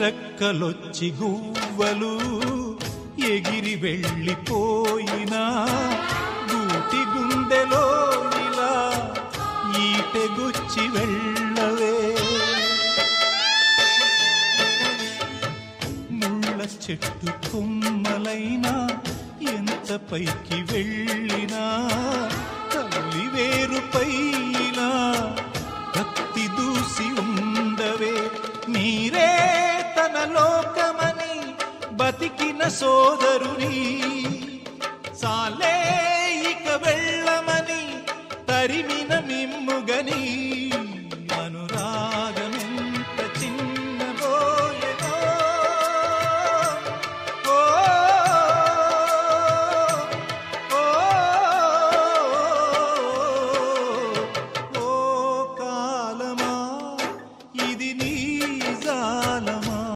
రెక్కలొచ్చి గువ్వలు ఎగిరి వెళ్ళిపోయినా గూటి గుండెలో ఇలా ఈటెగుచ్చి వెళ్ళవే. ముళ్ళ చెట్టు కొమ్మలైనా ఎంత పైకి వెళ్ళినా తల్లి వేరుపైనా కత్తి దూసి ఉండవే. మీరే తన లోకమని బతికిన సోదరుని సాలే